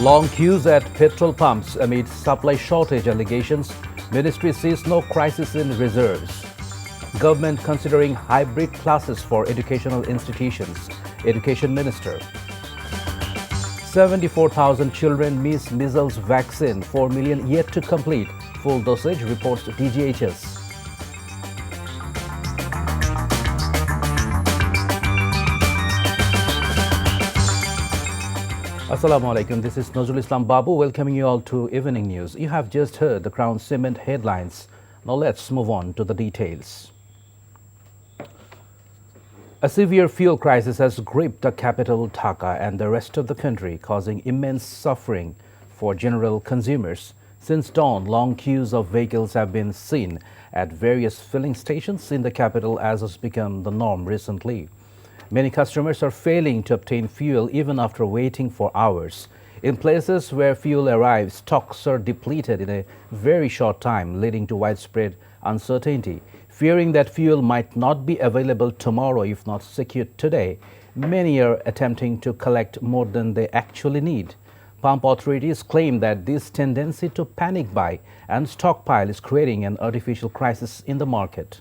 Long queues at petrol pumps amid supply shortage allegations. Ministry sees no crisis in reserves. Government considering hybrid classes for educational institutions. Education Minister. 74,000 children miss measles vaccine. 4 million yet to complete full dosage, reports DGHS. Assalamu alaikum. This is Nazrul Islam Babu welcoming you all to Evening News. You have just heard the Crown Cement headlines. Now let's move on to the details. A severe fuel crisis has gripped the capital Dhaka and the rest of the country, causing immense suffering for general consumers. Since dawn, long queues of vehicles have been seen at various filling stations in the capital, as has become the norm recently. Many customers are failing to obtain fuel even after waiting for hours. In places where fuel arrives, stocks are depleted in a very short time, leading to widespread uncertainty. Fearing that fuel might not be available tomorrow if not secured today, many are attempting to collect more than they actually need. Pump authorities claim that this tendency to panic buy and stockpile is creating an artificial crisis in the market.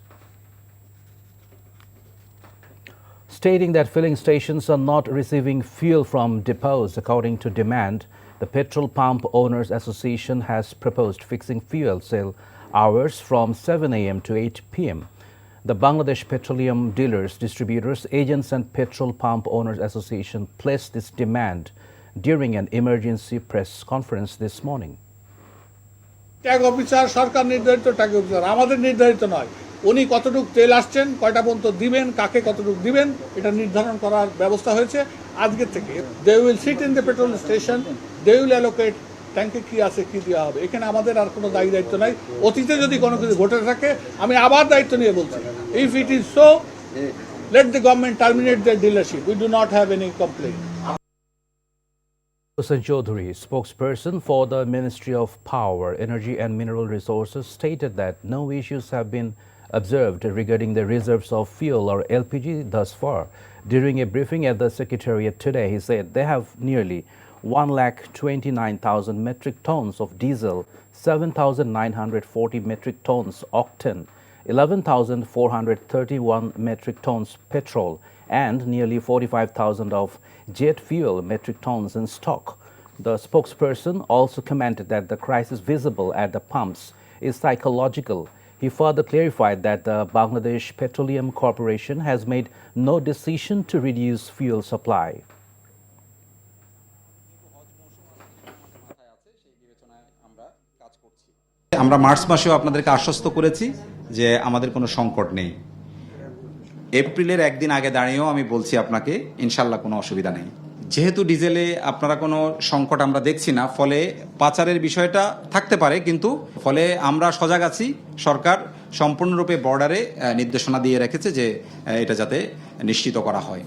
Stating that filling stations are not receiving fuel from depots according to demand, the Petrol Pump Owners Association has proposed fixing fuel sale hours from 7 a.m. to 8 p.m. The Bangladesh Petroleum Dealers, Distributors, Agents and Petrol Pump Owners Association placed this demand during an emergency press conference this morning. Tag officer সরকার নির্ধারিত tag officer আমাদের নির্ধারিত নয় উনি কতটুকু তেল আসছেন কয়টা পর্যন্ত দিবেন কাকে কতটুকু দিবেন এটা নির্ধারণ করার ব্যবস্থা হয়েছে আজকে থেকে they will sit in the petrol station they will allocate ট্যাঙ্কে কি আছে কি দেওয়া হবে এখানে আমাদের আর কোনো দায়িত্ব নাই অতীতে যদি কোনো কিছু ঘটে থাকে আমি আবার দায়িত্ব নিয়ে বলছি if it is so let the government terminate the dealership we do not have any complain Chaudhary, spokesperson for the Ministry of Power, Energy and Mineral Resources, stated that no issues have been observed regarding the reserves of fuel or LPG thus far. During a briefing at the Secretariat today, he said they have nearly 129,000 metric tons of diesel, 7,940 metric tons octane, 11,431 metric tons petrol, and nearly 45,000 of jet fuel metric tons in stock. The spokesperson also commented that the crisis visible at the pumps is psychological. He further clarified that the Bangladesh Petroleum Corporation has made no decision to reduce fuel supply. আমরা March মাসেও আপনাদেরকে আশ্বস্ত করেছি যে আমাদের কোনো সংকট নেই। এপ্রিলের একদিন আগে দাঁড়িয়েও আমি বলছি আপনাকে ইনশাআল্লাহ কোনো অসুবিধা নেই। যেহেতু ডিজেলে আপনারা কোনো সংকট আমরা দেখছি না, ফলে পাচারের বিষয়টা থাকতে পারে, কিন্তু ফলে আমরা সজাগ আছি। সরকার সম্পূর্ণরূপে বর্ডারে নির্দেশনা দিয়ে রেখেছে যে এটা যাতে নিশ্চিত করা হয়।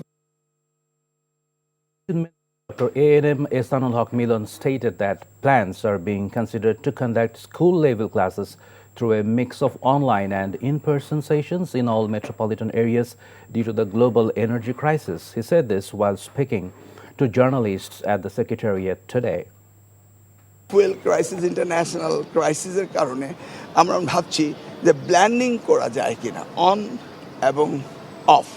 Dr. A&M Ehsanul Haq Milan stated that plans are being considered to conduct school-level classes through a mix of online and in-person sessions in all metropolitan areas due to the global energy crisis. He said this while speaking to journalists at the Secretariat today. Fuel crisis, international crisis এর কারণে আমরা ভাবছি যে blending করা যায় কিনা, on এবং of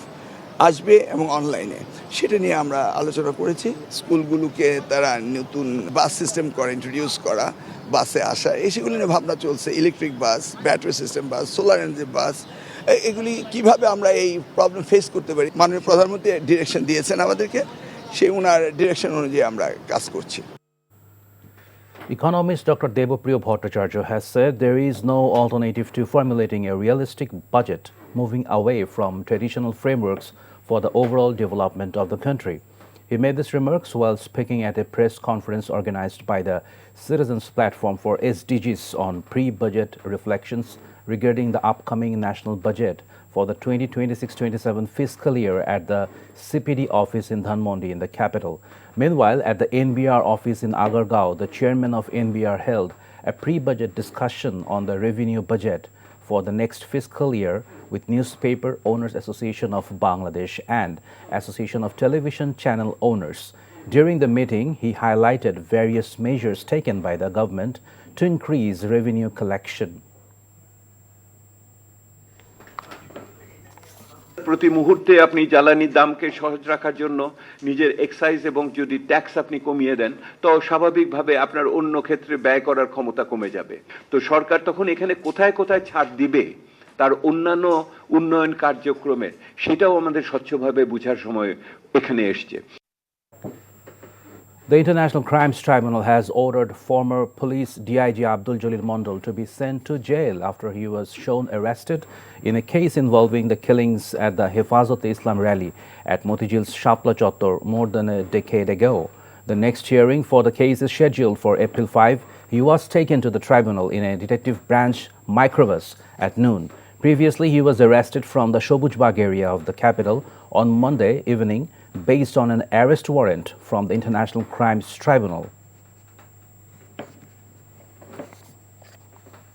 আসবে এবং অনলাইনে, সেটা নিয়ে আমরা আলোচনা করেছি। স্কুলগুলোকে তারা নতুন বাস সিস্টেম করা, ইন্ট্রোডিউস করা, বাসে আসা, সেগুলো নিয়ে ভাবনা চলছে। ইলেকট্রিক বাস, ব্যাটারি সিস্টেম বাস, সোলার এনার্জি বাস, এগুলি কিভাবে আমরা এই প্রবলেম ফেস করতে পারি। মাননীয় প্রধানমন্ত্রী ডিরেকশন দিয়েছেন আমাদেরকে, সেই ওনার ডিরেকশন অনুযায়ী আমরা কাজ করছি। Economist Dr. Debapriyo Bhattacharya has said there is no alternative to formulating a realistic budget, moving away from traditional frameworks for the overall development of the country. He made these remarks while speaking at a press conference organized by the Citizens Platform for SDGs on pre-budget reflections regarding the upcoming national budget for the 2026-27 fiscal year at the CPD office in Dhanmondi in the capital. Meanwhile, at the NBR office in Agargaon, the chairman of NBR held a pre-budget discussion on the revenue budget for the next fiscal year with Newspaper Owners Association of Bangladesh and Association of Television Channel Owners. During the meeting, he highlighted various measures taken by the government to increase revenue collection. প্রতি মুহূর্তে আপনি জ্বালানির দামকে সহজ রাখার জন্য নিজের excise এবং যদি ট্যাক্স আপনি কমিয়ে দেন তো স্বাভাবিকভাবে আপনার অন্য ক্ষেত্রে ব্যয় করার ক্ষমতা কমে যাবে। তো সরকার তখন এখানে কোথায় কোথায় ছাড় দিবে তার অন্যান্য উন্নয়ন কার্যক্রমের সেটাও আমাদের স্বচ্ছভাবে বোঝার সময় এখানে এসেছে। The International Crimes Tribunal has ordered former police DIG Abdul Jalil Mondal to be sent to jail after he was shown arrested in a case involving the killings at the Hifazat-e-Islam rally at Motijil's Shapla Chottor more than a decade ago. The next hearing for the case is scheduled for April 5. He was taken to the tribunal in a detective branch microbus at noon. Previously, he was arrested from the Shobujbag area of the capital on Monday evening based on an arrest warrant from the International Crimes Tribunal.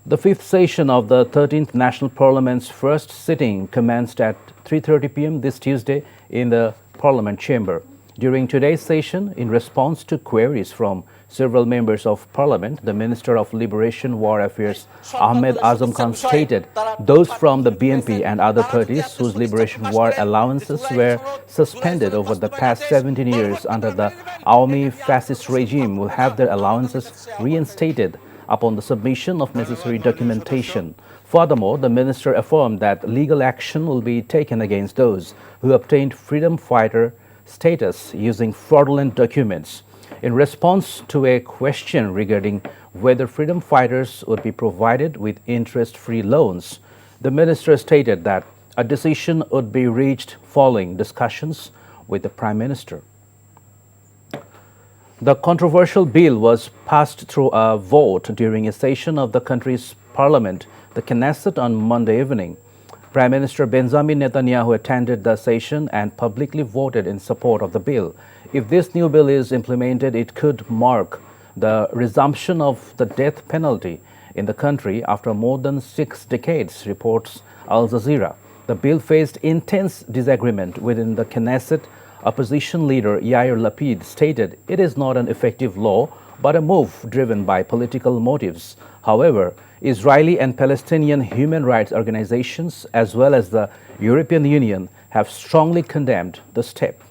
The fifth session of the 13th National Parliament's first sitting commenced at 3:30 p.m. this Tuesday in the Parliament chamber. During today's session, in response to queries from several members of Parliament, the Minister of Liberation War Affairs, Ahmed Azam Khan, stated those from the BNP and other parties whose Liberation War allowances were suspended over the past 17 years under the Awami fascist regime will have their allowances reinstated upon the submission of necessary documentation. Furthermore, the minister affirmed that legal action will be taken against those who obtained freedom fighter status using fraudulent documents. In response to a question regarding whether freedom fighters would be provided with interest-free loans, the minister stated that a decision would be reached following discussions with the Prime Minister. The controversial bill was passed through a vote during a session of the country's parliament, the Knesset, on Monday evening. Prime Minister Benjamin Netanyahu attended the session and publicly voted in support of the bill. If this new bill is implemented, it could mark the resumption of the death penalty in the country after more than 6 decades, reports Al Jazeera. The bill faced intense disagreement within the Knesset. Opposition leader Yair Lapid stated it is not an effective law but a move driven by political motives. However, Israeli and Palestinian human rights organizations as well as the European Union have strongly condemned the step.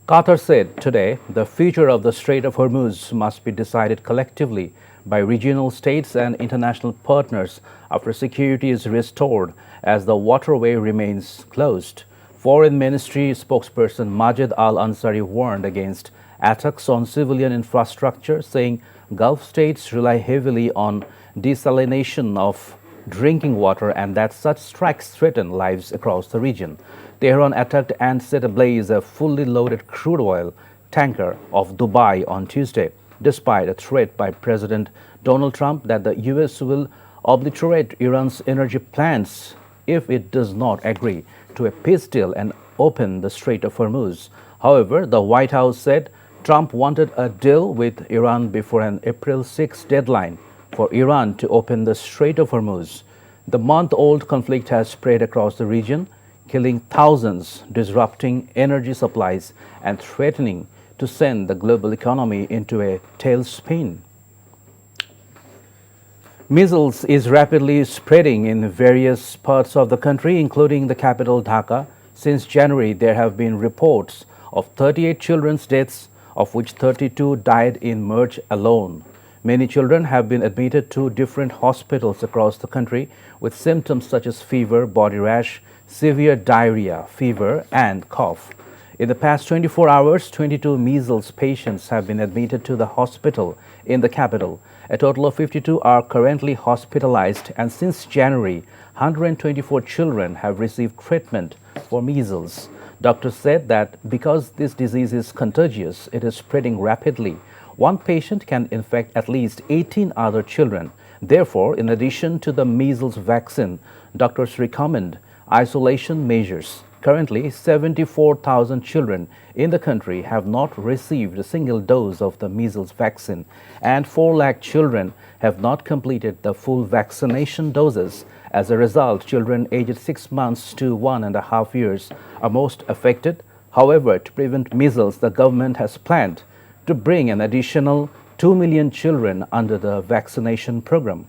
Qatar said today the future of the Strait of Hormuz must be decided collectively by regional states and international partners after security is restored as the waterway remains closed. Foreign Ministry spokesperson Majed Al-Ansari warned against attacks on civilian infrastructure, saying Gulf states rely heavily on desalination of drinking water and that such strikes threaten lives across the region. Tehran attacked and set ablaze a fully loaded crude oil tanker of Dubai on Tuesday, despite a threat by President Donald Trump that the U.S. will obliterate Iran's energy plants if it does not agree to a peace deal and open the Strait of Hormuz. However, the White House said Trump wanted a deal with Iran before an April 6 deadline for Iran to open the Strait of Hormuz. The month-old conflict has spread across the region, killing thousands, disrupting energy supplies, and threatening to send the global economy into a tailspin. Measles is rapidly spreading in various parts of the country, including the capital Dhaka. Since January, there have been reports of 38 children's deaths, of which 32 died in March alone. Many children have been admitted to different hospitals across the country with symptoms such as fever, body rash, severe diarrhea, fever, and cough. In the past 24 hours, 22 measles patients have been admitted to the hospital in the capital. A total of 52 are currently hospitalized, and since January, 124 children have received treatment for measles. Doctors said that because this disease is contagious, it is spreading rapidly. One patient can infect at least 18 other children. Therefore, in addition to the measles vaccine, doctors recommend isolation measures Currently, 74,000 children in the country have not received a single dose of the measles vaccine, and 4 lakh children have not completed the full vaccination doses. As a result, children aged 6 months to 1.5 years are most affected. However, to prevent measles, the government has planned to bring an additional 2 million children under the vaccination program.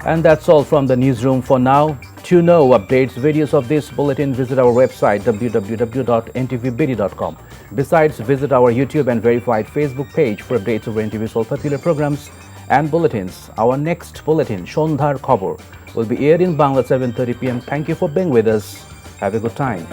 And that's all from the newsroom for now. To know updates, videos of this bulletin, visit our website www.ntvbd.com. Besides, visit our YouTube and verified Facebook page for updates over NTV's all popular programs and bulletins. Our next bulletin, Shondhar Khobor, will be aired in Bangla at 7:30 p.m. Thank you for being with us. Have a good time.